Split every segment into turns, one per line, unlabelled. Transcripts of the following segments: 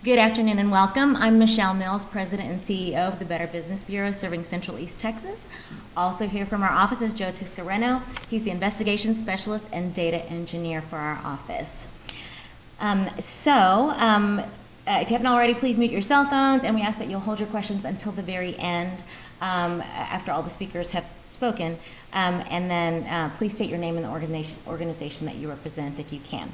Good afternoon and welcome. I'm Michelle Mills, President and CEO of the Better Business Bureau serving Central East Texas. Also here from our office is Joe Tiscareno. He's the Investigation Specialist and Data Engineer for our office. If you haven't already, please mute your cell phones, and we ask that you'll hold your questions until the very end after all the speakers have spoken. And then please state your name and the organization that you represent if you can.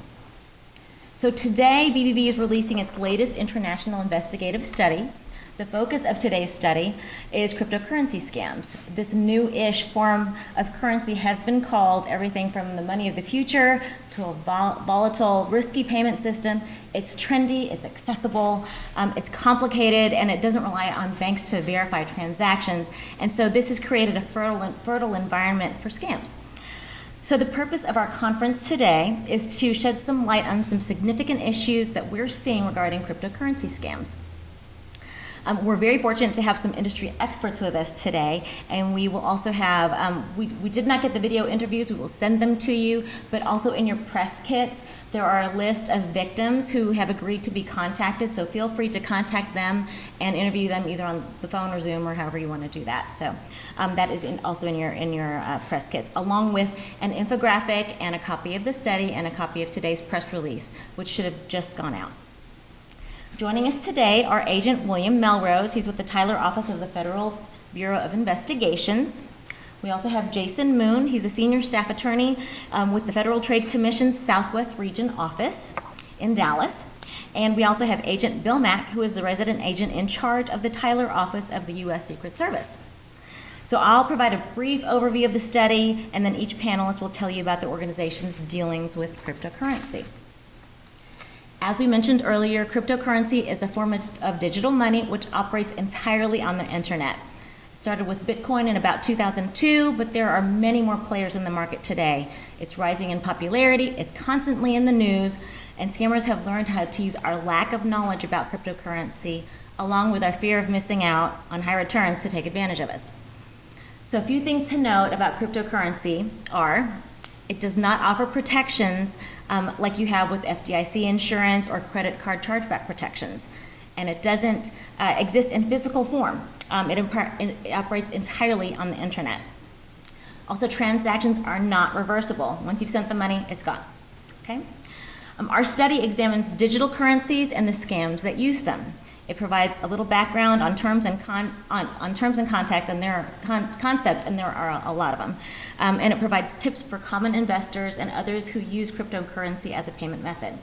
So today, BBB is releasing its latest international investigative study. The focus of today's study is cryptocurrency scams. This new-ish form of currency has been called everything from the money of the future to a volatile, risky payment system. It's trendy, it's accessible, it's complicated, and it doesn't rely on banks to verify transactions. And so this has created a fertile environment for scams. So the purpose of our conference today is to shed some light on some significant issues that we're seeing regarding cryptocurrency scams. We're very fortunate to have some industry experts with us today, and we will also have, we did not get the video interviews, we will send them to you, but also in your press kits, there are a list of victims who have agreed to be contacted, so feel free to contact them and interview them either on the phone or Zoom or however you want to do that. So that is also in your press kits, along with an infographic and a copy of the study and a copy of today's press release, which should have just gone out. Joining us today are Agent William Melrose. He's with the Tyler Office of the Federal Bureau of Investigations. We also have Jason Moon. He's a senior staff attorney with the Federal Trade Commission's Southwest Region Office in Dallas. And we also have Agent Bill Mack, who is the resident agent in charge of the Tyler Office of the U.S. Secret Service. So I'll provide a brief overview of the study, and then each panelist will tell you about the organization's dealings with cryptocurrency. As we mentioned earlier, cryptocurrency is a form of digital money which operates entirely on the internet. It started with Bitcoin in about 2002, but there are many more players in the market today. It's rising in popularity, it's constantly in the news, and scammers have learned how to use our lack of knowledge about cryptocurrency, along with our fear of missing out on high returns, to take advantage of us. So a few things to note about cryptocurrency are: it does not offer protections like you have with FDIC insurance or credit card chargeback protections. And it doesn't exist in physical form. It operates entirely on the internet. Also, transactions are not reversible. Once you've sent the money, it's gone. Okay? Our study examines digital currencies and the scams that use them. It provides a little background on terms and context, and there are concepts, and there are a lot of them. And it provides tips for common investors and others who use cryptocurrency as a payment method.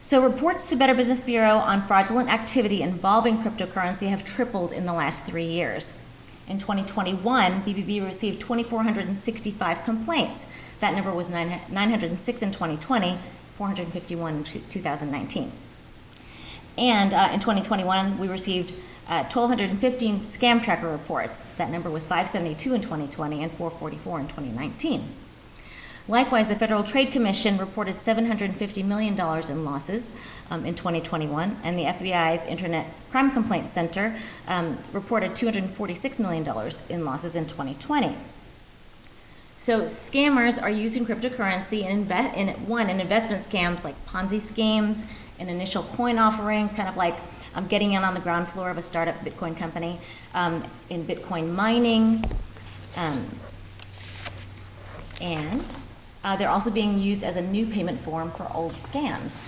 So reports to Better Business Bureau on fraudulent activity involving cryptocurrency have tripled in the last 3 years. In 2021, BBB received 2,465 complaints. That number was 906 in 2020, 451 in 2019. And in 2021, we received 1,215 scam tracker reports. That number was 572 in 2020 and 444 in 2019. Likewise, the Federal Trade Commission reported $750 million in losses in 2021, and the FBI's Internet Crime Complaint Center reported $246 million in losses in 2020. So scammers are using cryptocurrency in investment scams like Ponzi schemes, in initial coin offerings, kind of like getting in on the ground floor of a startup Bitcoin company, in Bitcoin mining, and they're also being used as a new payment form for old scams.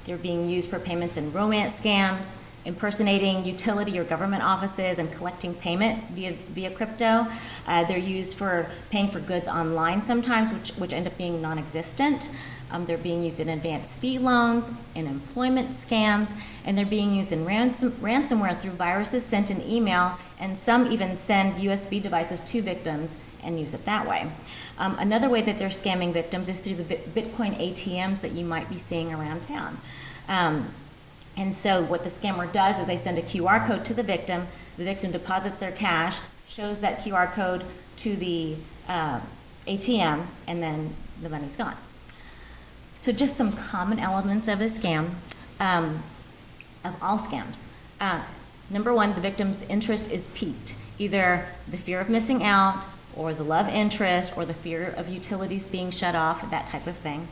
They're being used for payments in romance scams, impersonating utility or government offices and collecting payment via crypto. They're used for paying for goods online sometimes, which end up being non-existent. They're being used in advance fee loans, in employment scams, and they're being used in ransomware through viruses sent in email, and some even send USB devices to victims and use it that way. Another way that they're scamming victims is through the Bitcoin ATMs that you might be seeing around town. And so what the scammer does is they send a QR code to the victim deposits their cash, shows that QR code to the ATM, and then the money's gone. So just some common elements of the scam, of all scams. Number one, the victim's interest is piqued. Either the fear of missing out, or the love interest, or the fear of utilities being shut off, that type of thing.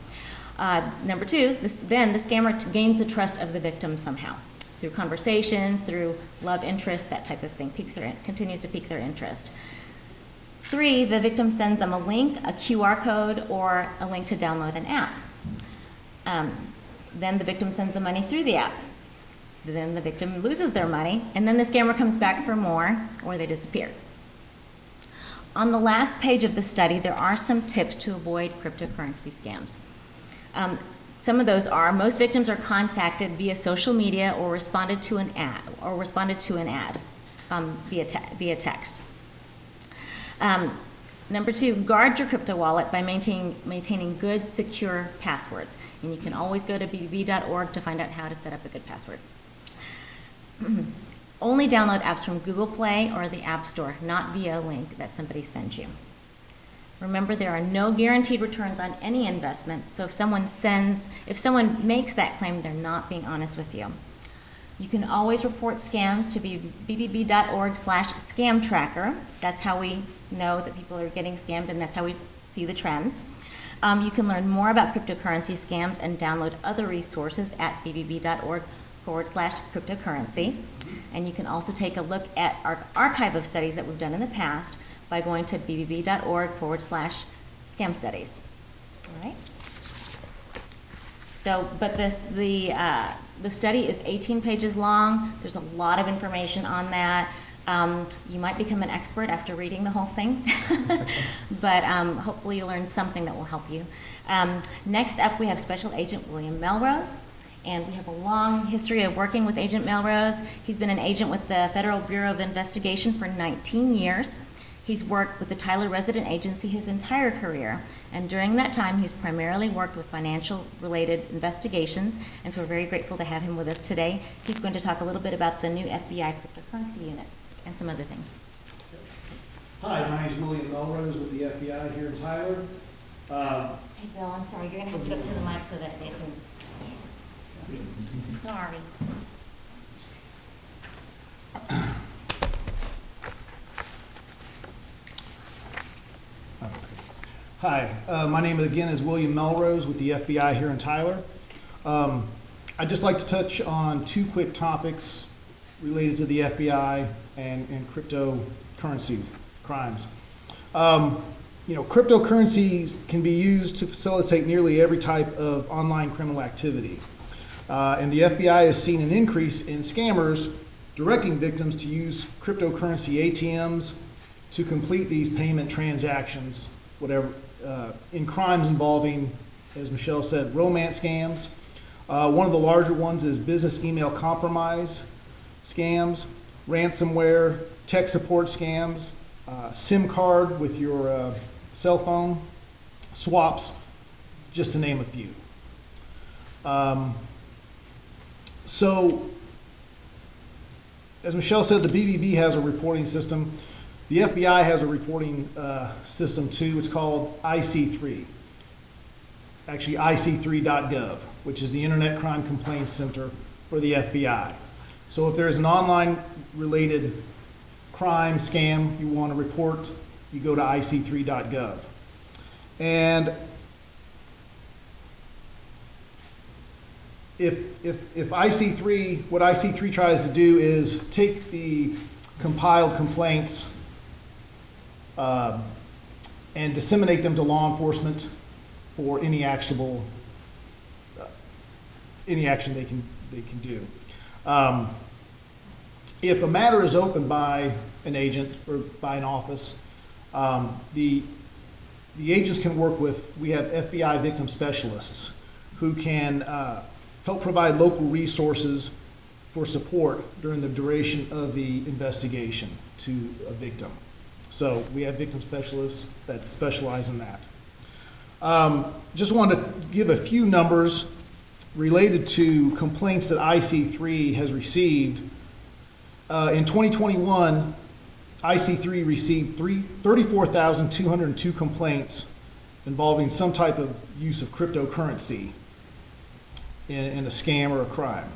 Number two, then the scammer gains the trust of the victim somehow through conversations, through love interest, that type of thing, continues to pique their interest. Three, the victim sends them a link, a QR code, or a link to download an app. Then the victim sends the money through the app. Then the victim loses their money, and then the scammer comes back for more, or they disappear. On the last page of the study, there are some tips to avoid cryptocurrency scams. Some of those are: most victims are contacted via social media or responded to an ad, via text. Number two, guard your crypto wallet by maintaining good, secure passwords. And you can always go to bbb.org to find out how to set up a good password. Only download apps from Google Play or the App Store, not via a link that somebody sends you. Remember, there are no guaranteed returns on any investment, so if someone makes that claim, they're not being honest with you. You can always report scams to bbb.org/scam tracker. That's how we know that people are getting scammed, and that's how we see the trends. You can learn more about cryptocurrency scams and download other resources at bbb.org/cryptocurrency. And you can also take a look at our archive of studies that we've done in the past by going to bbb.org/scam studies. All right? So, but the study is 18 pages long. There's a lot of information on that. You might become an expert after reading the whole thing, but hopefully you'll learn something that will help you. Next up, we have Special Agent William Melrose, and we have a long history of working with Agent Melrose. He's been an agent with the Federal Bureau of Investigation for 19 years. He's worked with the Tyler Resident Agency his entire career, and during that time, he's primarily worked with financial-related investigations, and so we're very grateful to have him with us today. He's going to talk a little bit about the new FBI cryptocurrency unit and some other things.
Hi, my name is William Melrose with the FBI here in Tyler.
Hey, Bill, I'm sorry, you're going to have to go up to the mic so that they can... Sorry.
Hi, my name again is William Melrose with the FBI here in Tyler. I'd just like to touch on two quick topics related to the FBI and cryptocurrency crimes. Cryptocurrencies can be used to facilitate nearly every type of online criminal activity. And the FBI has seen an increase in scammers directing victims to use cryptocurrency ATMs to complete these payment transactions, in crimes involving, as Michelle said, romance scams. One of the larger ones is business email compromise scams, ransomware, tech support scams, SIM card with your cell phone, swaps, just to name a few. So, as Michelle said, the BBB has a reporting system. The FBI has a reporting system too. It's called IC3. Actually, IC3.gov, which is the Internet Crime Complaints Center for the FBI. So if there's an online related crime, scam you want to report, you go to IC3.gov. And if IC3, what IC3 tries to do is take the compiled complaints and disseminate them to law enforcement for any action they can do. If a matter is opened by an agent or by an office, the agents can work with, we have FBI victim specialists who can help provide local resources for support during the duration of the investigation to a victim. So we have victim specialists that specialize in that. Just wanted to give a few numbers related to complaints that IC3 has received. In 2021, IC3 received 34,202 complaints involving some type of use of cryptocurrency in a scam or a crime.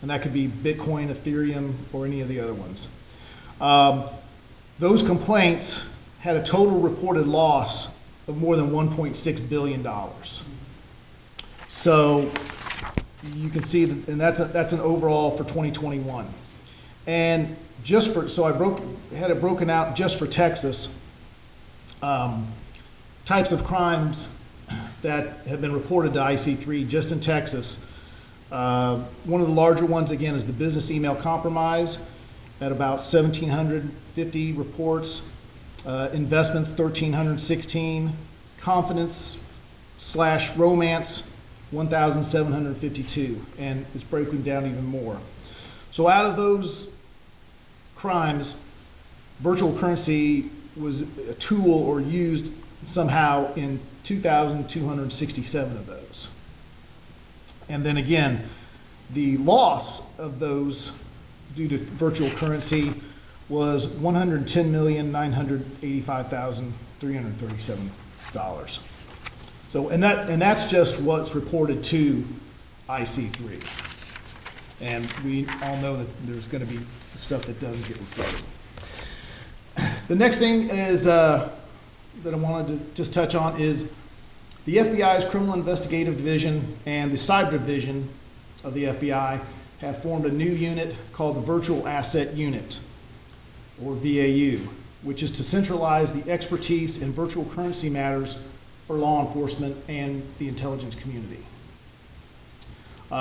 And that could be Bitcoin, Ethereum, or any of the other ones. Those complaints had a total reported loss of more than $1.6 billion. So you can see that, and that's an overall for 2021. And just for, so had it broken out just for Texas, types of crimes that have been reported to IC3 just in Texas. One of the larger ones, again, is the business email compromise at about 1,750 reports. Investments, 1,316. Confidence/romance, 1,752. And it's broken down even more. So out of those crimes, virtual currency was a tool or used somehow in 2,267 of those. And then again, the loss of those due to virtual currency was $110,985,337. So, and that's just what's reported to IC3. And we all know that there's going to be stuff that doesn't get reported. The next thing is that I wanted to just touch on is the FBI's Criminal Investigative Division and the Cyber Division of the FBI have formed a new unit called the Virtual Asset Unit, or VAU, which is to centralize the expertise in virtual currency matters for law enforcement and the intelligence community.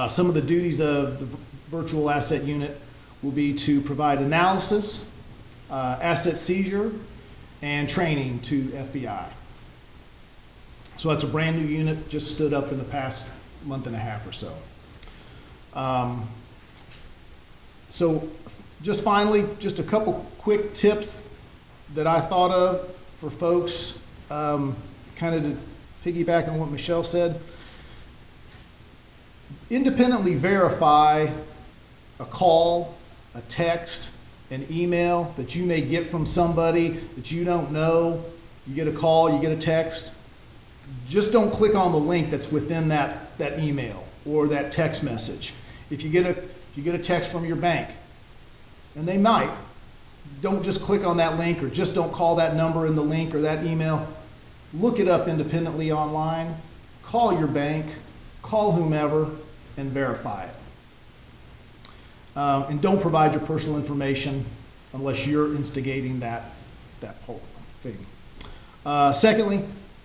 Some of the duties of the Virtual Asset Unit will be to provide analysis, asset seizure, and training to FBI. So that's a brand new unit, just stood up in the past month and a half or so. So just finally, just a couple quick tips that I thought of for folks, kind of to piggyback on what Michelle said. Independently verify a call, a text, an email that you may get from somebody that you don't know. You get a call, you get a text. Just don't click on the link that's within that email or that text message. If you get a text from your bank, and they might, don't just click on that link or just don't call that number in the link or that email. Look it up independently online, call your bank, call whomever, and verify it. And don't provide your personal information unless you're instigating that whole thing. Secondly,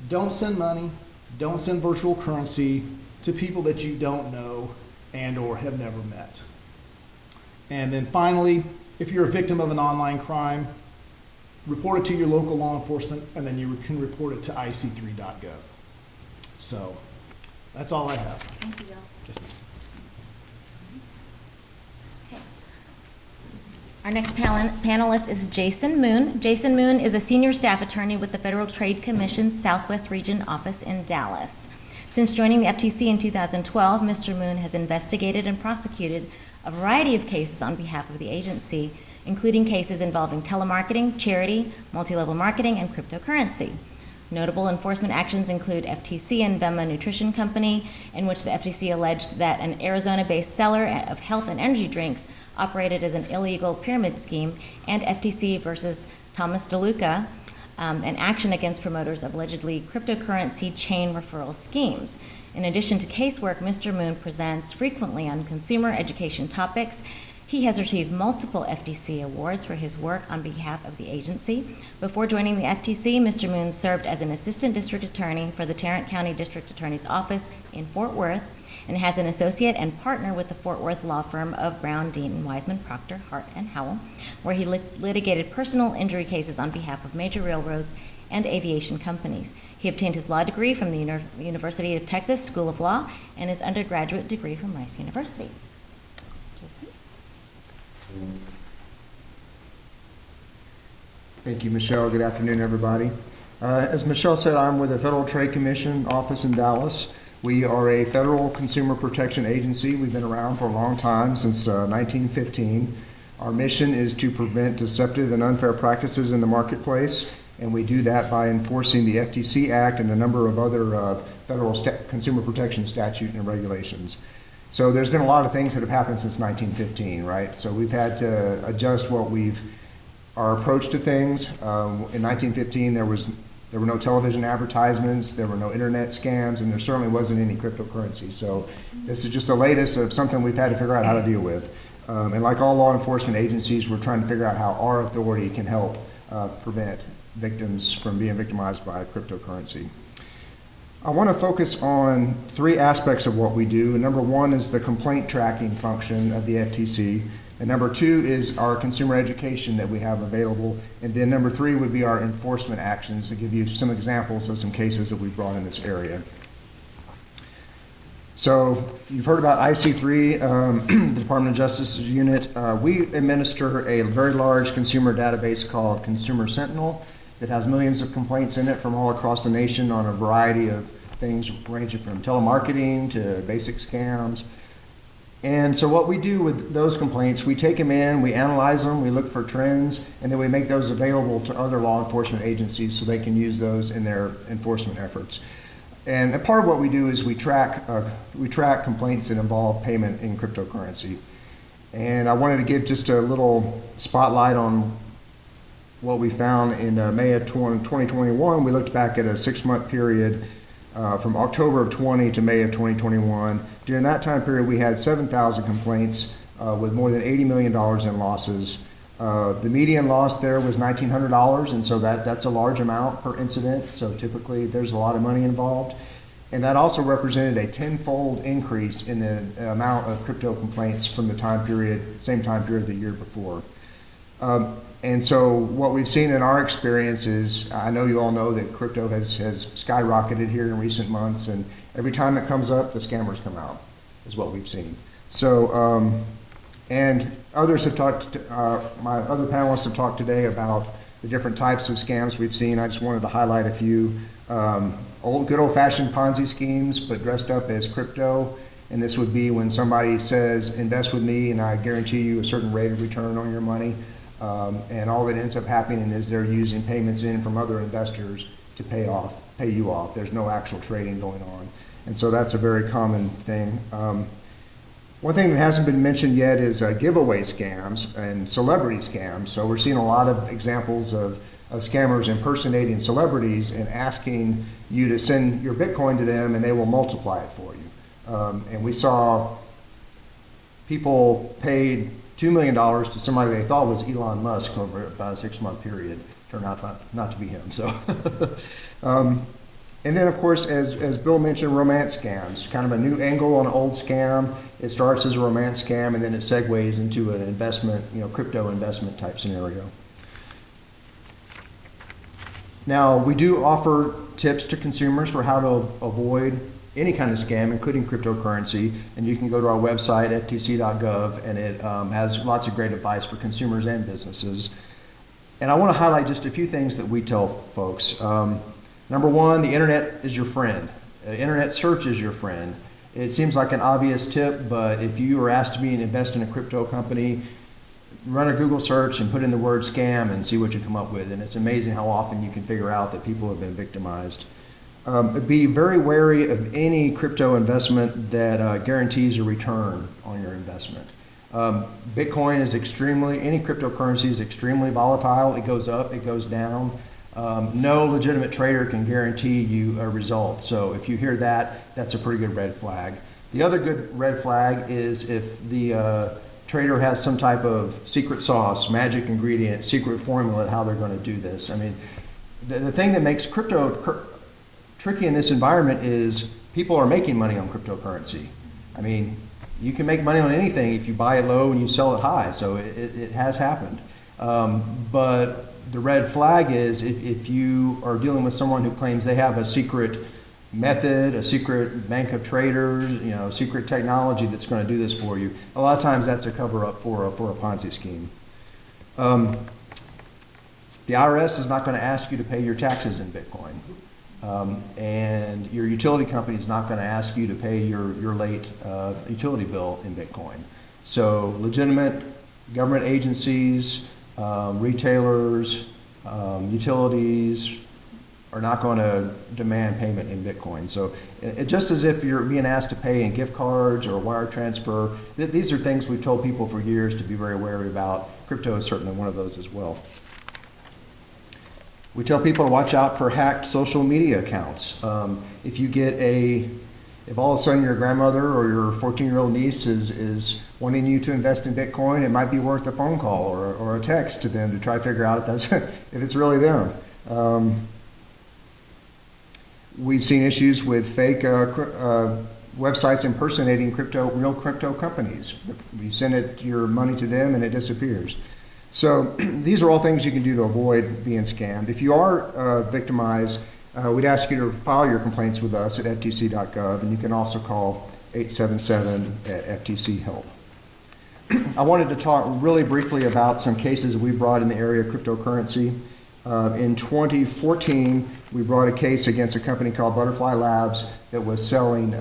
don't send money, don't send virtual currency to people that you don't know and or have never met. And then finally, if you're a victim of an online crime, report it to your local law enforcement, and then you can report it to ic3.gov. So that's all I have.
Thank you, Bill.
Yes, ma'am.
Our next panelist is Jason Moon. Jason Moon is a senior staff attorney with the Federal Trade Commission's Southwest Region office in Dallas. Since joining the FTC in 2012, Mr. Moon has investigated and prosecuted a variety of cases on behalf of the agency, including cases involving telemarketing, charity, multi-level marketing, and cryptocurrency. Notable enforcement actions include FTC and Venmo Nutrition Company, in which the FTC alleged that an Arizona-based seller of health and energy drinks operated as an illegal pyramid scheme, and FTC versus Thomas DeLuca, an action against promoters of allegedly cryptocurrency chain referral schemes. In addition to casework, Mr. Moon presents frequently on consumer education topics. He has received multiple FTC awards for his work on behalf of the agency. Before joining the FTC, Mr. Moon served as an assistant district attorney for the Tarrant County District Attorney's Office in Fort Worth, and has an associate and partner with the Fort Worth law firm of Brown, Dean, Wiseman, Proctor, Hart, and Howell, where he litigated personal injury cases on behalf of major railroads and aviation companies. He obtained his law degree from the University of Texas School of Law and his undergraduate degree from Rice University. Jason?
Thank you, Michelle. Good afternoon, everybody. As Michelle said, I'm with the Federal Trade Commission office in Dallas. We are a federal consumer protection agency. We've been around for a long time, since 1915. Our mission is to prevent deceptive and unfair practices in the marketplace, and we do that by enforcing the FTC Act and a number of other federal consumer protection statutes and regulations. So there's been a lot of things that have happened since 1915, right? So we've had to adjust our approach to things. In 1915, there was There were no television advertisements, there were no internet scams, and there certainly wasn't any cryptocurrency. So this is just the latest of something we've had to figure out how to deal with. And like all law enforcement agencies, we're trying to figure out how our authority can help prevent victims from being victimized by cryptocurrency. I want to focus on three aspects of what we do. Number one is the complaint tracking function of the FTC. And number two is our consumer education that we have available. And then number three would be our enforcement actions, to give you some examples of some cases that we've brought in this area. So you've heard about IC3, the Department of Justice's unit. We administer a very large consumer database called Consumer Sentinel that has millions of complaints in it from all across the nation on a variety of things ranging from telemarketing to basic scams. And so what we do with those complaints, we take them in, we analyze them, we look for trends, and then we make those available to other law enforcement agencies so they can use those in their enforcement efforts. And a part of what we do is we track complaints that involve payment in cryptocurrency. And I wanted to give just a little spotlight on what we found in May of 2021. We looked back at a 6-month period from October of 20 to May of 2021. During that time period, we had 7,000 complaints with more than $80 million in losses. The median loss there was $1,900, and so that's a large amount per incident. So typically, there's a lot of money involved. And that also represented a 10-fold increase in the amount of crypto complaints from the same time period the year before. And so what we've seen in our experience is, I know you all know that crypto has skyrocketed here in recent months, and every time it comes up, the scammers come out, is what we've seen. So, and others have talked, my other panelists have talked today about the different types of scams we've seen. I just wanted to highlight a few. Good old-fashioned Ponzi schemes, but dressed up as crypto. And this would be when somebody says, invest with me and I guarantee you a certain rate of return on your money. And all that ends up happening is they're using payments in from other investors to pay you off. There's no actual trading going on. And so that's a very common thing. One thing that hasn't been mentioned yet is giveaway scams and celebrity scams. So we're seeing a lot of examples of scammers impersonating celebrities and asking you to send your Bitcoin to them and they will multiply it for you. And we saw people paid $2 million to somebody they thought was Elon Musk over about a 6-month period. Turned out not to be him. So, and then of course, as Bill mentioned, romance scams, kind of a new angle on an old scam. It starts as a romance scam and then it segues into an investment, crypto investment type scenario. Now, we do offer tips to consumers for how to avoid any kind of scam, including cryptocurrency, and you can go to our website, ftc.gov, and it has lots of great advice for consumers and businesses. And I want to highlight just a few things that we tell folks. Number one, the internet is your friend. Internet search is your friend. It seems like an obvious tip, but if you are asked to invest in a crypto company, run a Google search and put in the word scam and see what you come up with. And it's amazing how often you can figure out that people have been victimized. Be very wary of any crypto investment that guarantees a return on your investment. Bitcoin is any cryptocurrency is extremely volatile. It goes up, it goes down. No legitimate trader can guarantee you a result. So if you hear that, that's a pretty good red flag. The other good red flag is if the trader has some type of secret sauce, magic ingredient, secret formula, how they're going to do this. I mean, the thing that makes crypto tricky in this environment is people are making money on cryptocurrency. I mean, you can make money on anything if you buy it low and you sell it high, so it has happened. But the red flag is if you are dealing with someone who claims they have a secret method, a secret bank of traders, secret technology that's going to do this for you. A lot of times that's a cover-up for a Ponzi scheme. The IRS is not going to ask you to pay your taxes in Bitcoin. And your utility company is not going to ask you to pay your late utility bill in Bitcoin. So legitimate government agencies, retailers, utilities are not going to demand payment in Bitcoin. So just as if you're being asked to pay in gift cards or wire transfer, these are things we've told people for years to be very wary about. Crypto is certainly one of those as well. We tell people to watch out for hacked social media accounts. If all of a sudden your grandmother or your 14-year-old niece is wanting you to invest in Bitcoin, it might be worth a phone call or a text to them to try to figure out if it's really them. We've seen issues with fake websites impersonating real crypto companies. You send your money to them and it disappears. So these are all things you can do to avoid being scammed. If you are victimized, we'd ask you to file your complaints with us at ftc.gov, and you can also call 877 at FTC Help. I wanted to talk really briefly about some cases we brought in the area of cryptocurrency. In 2014, we brought a case against a company called Butterfly Labs that was selling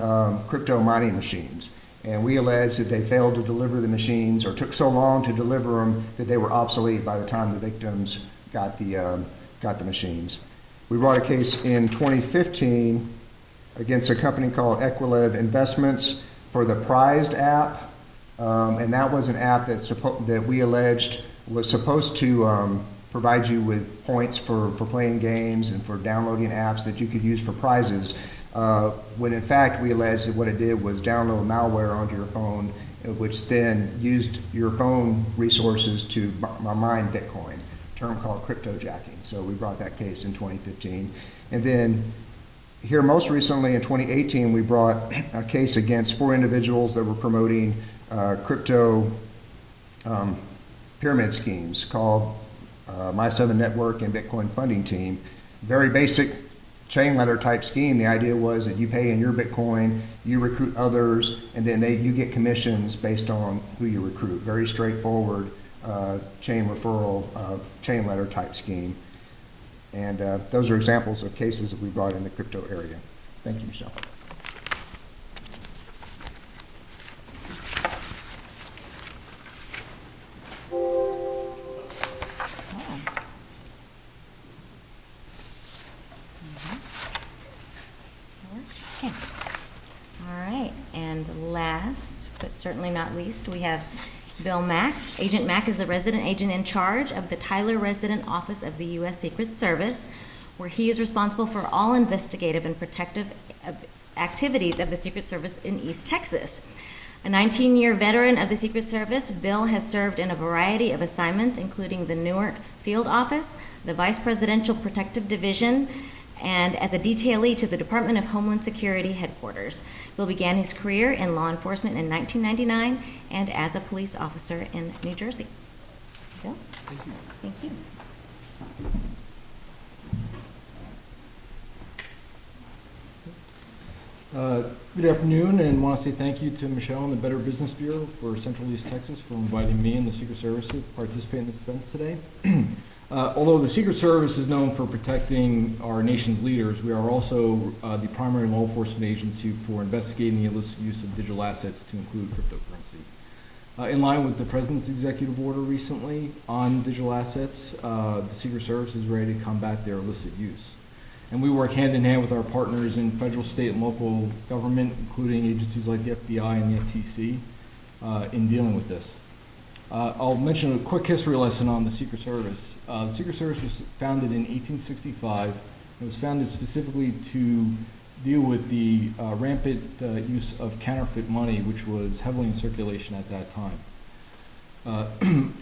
crypto mining machines. And we alleged that they failed to deliver the machines or took so long to deliver them that they were obsolete by the time the victims got the machines. We brought a case in 2015 against a company called Equilev Investments for the Prized app. And that was an app that we alleged was supposed to provide you with points for playing games and for downloading apps that you could use for prizes, when in fact we alleged that what it did was download malware onto your phone, which then used your phone resources to mine Bitcoin, a term called cryptojacking. So we brought that case in 2015. And then here most recently in 2018, we brought a case against 4 individuals that were promoting crypto pyramid schemes called My7 Network and Bitcoin Funding Team. Very basic chain letter type scheme. The idea was that you pay in your Bitcoin, you recruit others, and then you get commissions based on who you recruit. Very straightforward chain referral, chain letter type scheme. And those are examples of cases that we brought in the crypto area. Thank you, Michelle.
Okay. All right, and last, but certainly not least, we have Bill Mack. Agent Mack is the resident agent in charge of the Tyler Resident Office of the U.S. Secret Service, where he is responsible for all investigative and protective activities of the Secret Service in East Texas. A 19-year veteran of the Secret Service, Bill has served in a variety of assignments, including the Newark Field Office, the Vice Presidential Protective Division, and as a detailee to the Department of Homeland Security headquarters. Bill began his career in law enforcement in 1999 and as a police officer in New Jersey. Bill?
Thank you.
Thank you.
Good afternoon, and want to say thank you to Michelle and the Better Business Bureau for Central East Texas for inviting me and the Secret Service to participate in this event today. Although the Secret Service is known for protecting our nation's leaders, we are also the primary law enforcement agency for investigating the illicit use of digital assets to include cryptocurrency. In line with the President's executive order recently on digital assets, the Secret Service is ready to combat their illicit use. And we work hand in hand with our partners in federal, state, and local government, including agencies like the FBI and the FTC, in dealing with this. I'll mention a quick history lesson on the Secret Service. The Secret Service was founded in 1865. It was founded specifically to deal with the rampant use of counterfeit money, which was heavily in circulation at that time.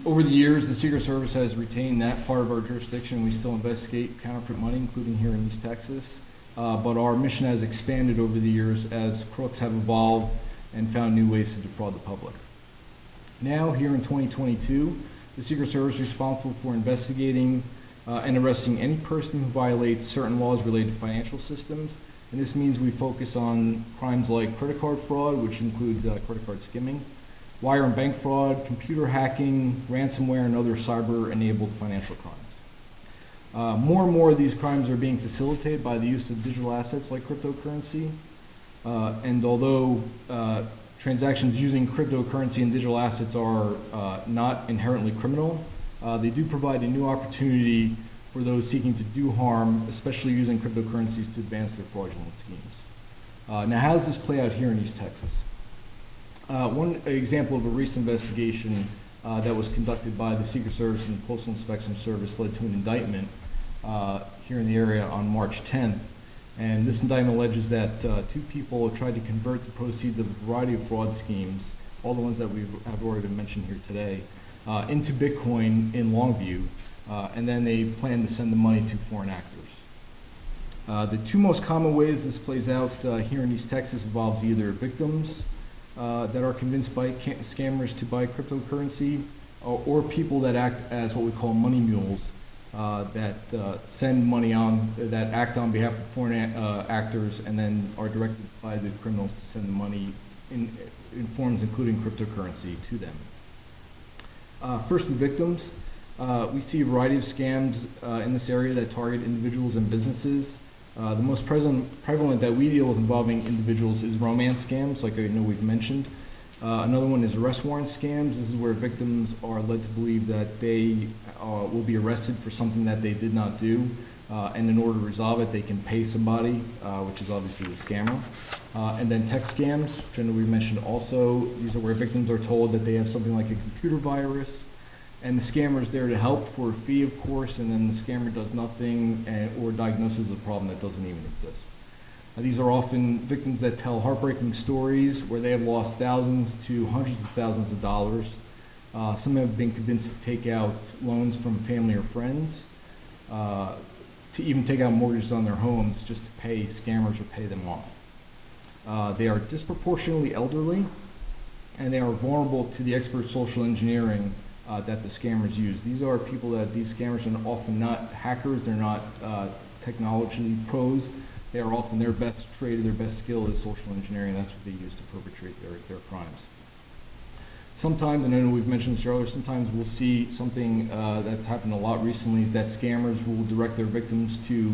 Over the years, the Secret Service has retained that part of our jurisdiction. We still investigate counterfeit money, including here in East Texas. But our mission has expanded over the years as crooks have evolved and found new ways to defraud the public. Now, here in 2022, the Secret Service is responsible for investigating and arresting any person who violates certain laws related to financial systems. And this means we focus on crimes like credit card fraud, which includes credit card skimming, wire and bank fraud, computer hacking, ransomware, and other cyber-enabled financial crimes. More and more of these crimes are being facilitated by the use of digital assets like cryptocurrency. And although transactions using cryptocurrency and digital assets are not inherently criminal, they do provide a new opportunity for those seeking to do harm, especially using cryptocurrencies to advance their fraudulent schemes. Now, how does this play out here in East Texas? One example of a recent investigation that was conducted by the Secret Service and the Postal Inspection Service led to an indictment here in the area on March 10th. And this indictment alleges that two people tried to convert the proceeds of a variety of fraud schemes, all the ones that we have already been mentioned here today, into Bitcoin in Longview, and then they planned to send the money to foreign actors. The two most common ways this plays out here in East Texas involves either victims that are convinced by scammers to buy cryptocurrency, or people that act as what we call money mules, that send money on, that act on behalf of foreign actors and then are directed by the criminals to send the money in forms including cryptocurrency to them. First, the victims. We see a variety of scams in this area that target individuals and businesses. The most prevalent that we deal with involving individuals is romance scams, like I know we've mentioned. Another one is arrest warrant scams. This is where victims are led to believe that they will be arrested for something that they did not do, and in order to resolve it, they can pay somebody, which is obviously the scammer. And then text scams, which I know we mentioned also. These are where victims are told that they have something like a computer virus, and the scammer is there to help for a fee, of course, and then the scammer does nothing or diagnoses a problem that doesn't even exist. These are often victims that tell heartbreaking stories where they have lost thousands to hundreds of thousands of dollars. Some have been convinced to take out loans from family or friends, to even take out mortgages on their homes just to pay scammers or pay them off. They are disproportionately elderly, and they are vulnerable to the expert social engineering that the scammers use. These are people that these scammers are often not hackers, they're not technology pros. They are often their best trade, their best skill is social engineering. That's what they use to perpetrate their crimes. Sometimes, and I know we've mentioned this earlier, sometimes we'll see something that's happened a lot recently is that scammers will direct their victims to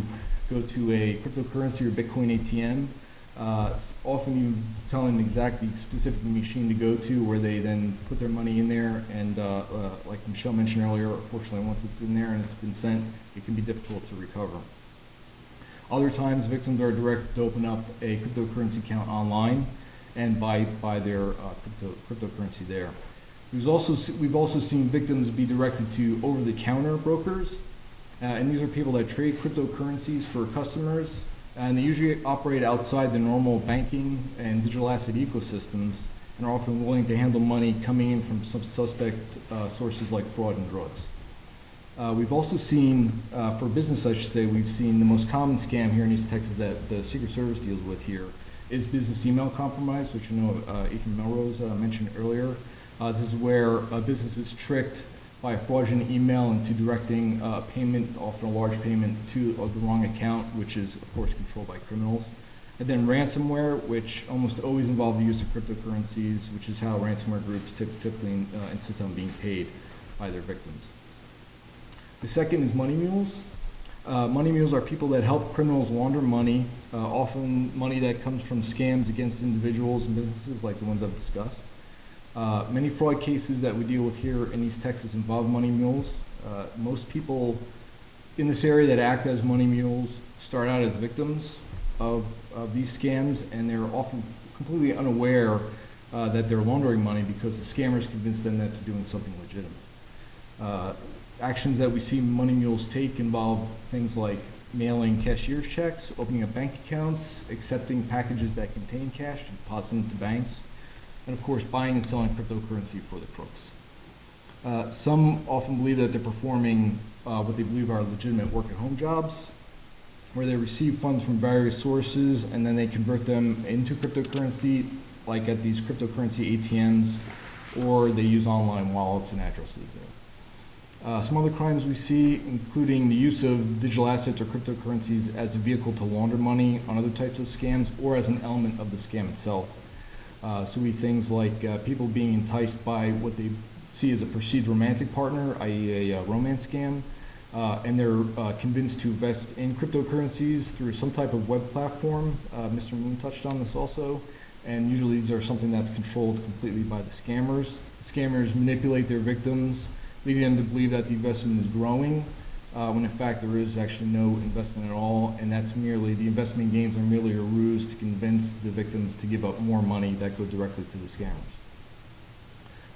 go to a cryptocurrency or Bitcoin ATM, often even telling exactly specific machine to go to where they then put their money in there, and like Michelle mentioned earlier, unfortunately once it's in there and it's been sent, it can be difficult to recover. Other times, victims are directed to open up a cryptocurrency account online and buy their cryptocurrency there. We've also seen victims be directed to over-the-counter brokers, and these are people that trade cryptocurrencies for customers, and they usually operate outside the normal banking and digital asset ecosystems, and are often willing to handle money coming in from some suspect sources like fraud and drugs. We've also seen, for business I should say, we've seen the most common scam here in East Texas that the Secret Service deals with here is business email compromise, which you know Agent Melrose mentioned earlier. This is where a business is tricked by a fraudulent email into directing a payment, often a large payment, to the wrong account, which is of course controlled by criminals. And then ransomware, which almost always involve the use of cryptocurrencies, which is how ransomware groups typically insist on being paid by their victims. The second is money mules. Money mules are people that help criminals launder money, often money that comes from scams against individuals and businesses like the ones I've discussed. Many fraud cases that we deal with here in East Texas involve money mules. Most people in this area that act as money mules start out as victims of these scams, and they're often completely unaware that they're laundering money because the scammers convince them that they're doing something legitimate. Actions that we see money mules take involve things like mailing cashier's checks, opening up bank accounts, accepting packages that contain cash to deposit them to banks, and of course buying and selling cryptocurrency for the crooks. Some often believe that they're performing what they believe are legitimate work-at-home jobs, where they receive funds from various sources and then they convert them into cryptocurrency, like at these cryptocurrency ATMs, or they use online wallets and addresses there. Some other crimes we see, including the use of digital assets or cryptocurrencies as a vehicle to launder money on other types of scams, or as an element of the scam itself. So we things like people being enticed by what they see as a perceived romantic partner, i.e. a romance scam, and they're convinced to invest in cryptocurrencies through some type of web platform. Mr. Moon touched on this also, and usually these are something that's controlled completely by the scammers. The scammers manipulate their victims, leading them to believe that the investment is growing, when in fact there is actually no investment at all, and that's merely, the investment gains are merely a ruse to convince the victims to give up more money that go directly to the scammers.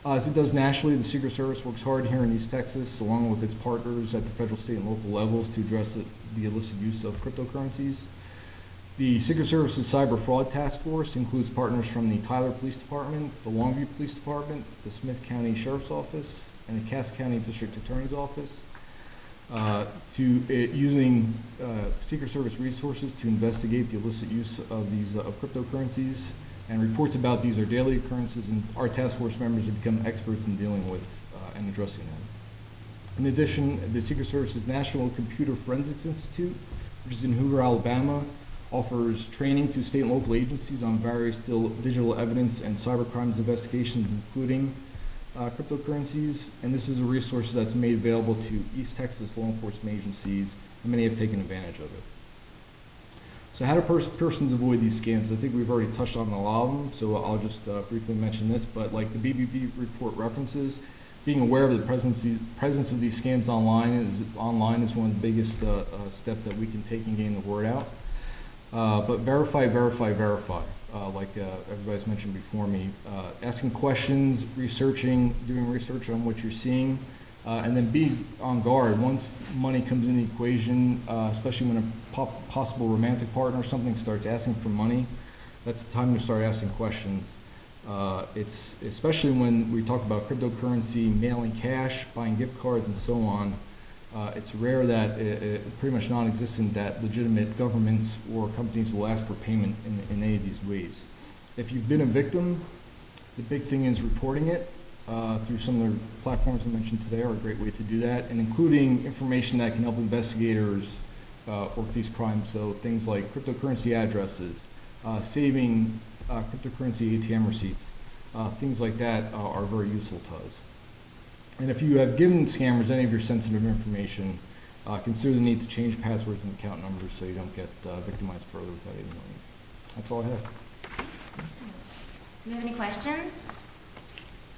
As it does nationally, the Secret Service works hard here in East Texas, along with its partners at the federal, state, and local levels to address the illicit use of cryptocurrencies. The Secret Service's Cyber Fraud Task Force includes partners from the Tyler Police Department, the Longview Police Department, the Smith County Sheriff's Office, and the Cass County District Attorney's Office, using Secret Service resources to investigate the illicit use of these of cryptocurrencies. And reports about these are daily occurrences, and our task force members have become experts in dealing with and addressing them. In addition, the Secret Service's National Computer Forensics Institute, which is in Hoover, Alabama, offers training to state and local agencies on various digital evidence and cybercrimes investigations, including cryptocurrencies. And this is a resource that's made available to East Texas law enforcement agencies, and many have taken advantage of it. So how do persons avoid these scams? I think we've already touched on a lot of them, so I'll just briefly mention this. But like the BBB report references, being aware of the presence of these scams online is one of the biggest steps that we can take in getting the word out. But verify, verify, verify. Like everybody's mentioned before me, asking questions, doing research on what you're seeing, and then be on guard. Once money comes in the equation, especially when a possible romantic partner or something starts asking for money, that's the time to start asking questions. It's especially when we talk about cryptocurrency, mailing cash, buying gift cards, and so on. It's rare that, pretty much non-existent, that legitimate governments or companies will ask for payment in any of these ways. If you've been a victim, the big thing is reporting it through some of the platforms I mentioned today are a great way to do that, and including information that can help investigators work these crimes. So things like cryptocurrency addresses, saving cryptocurrency ATM receipts, things like that are very useful to us. And if you have given scammers any of your sensitive information, consider the need to change passwords and account numbers so you don't get victimized further without even knowing. That's all I have.
Do you have any questions?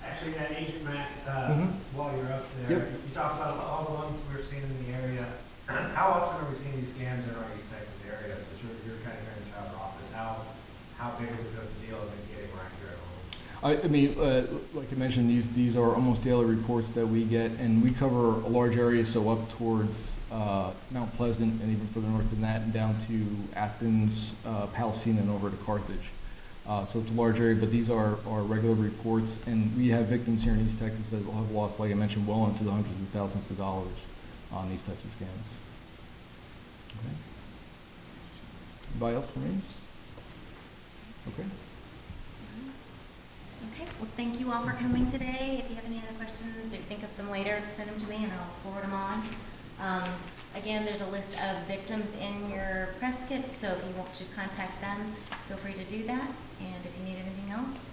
Actually, that Agent Mac, while you're up there,
Yep.
you talked about all the ones we're seeing in the area. How often are we seeing these scams in our East Texas area? Since you're kind of here in the Chapter office, how big is it of a deal is it getting right here at home?
I mean, like I mentioned, these are almost daily reports that we get, and we cover a large area, so up towards Mount Pleasant, and even further north than that, and down to Athens, Palestine, and over to Carthage. So it's a large area, but these are regular reports, and we have victims here in East Texas that have lost, like I mentioned, well into the hundreds of thousands of dollars on these types of scams. Okay. Anybody else for me? Okay.
Okay, well, thank you all for coming today. If you have any other questions or think of them later, send them to me and I'll forward them on. Again, there's a list of victims in your press kit, so if you want to contact them, feel free to do that. And if you need anything else,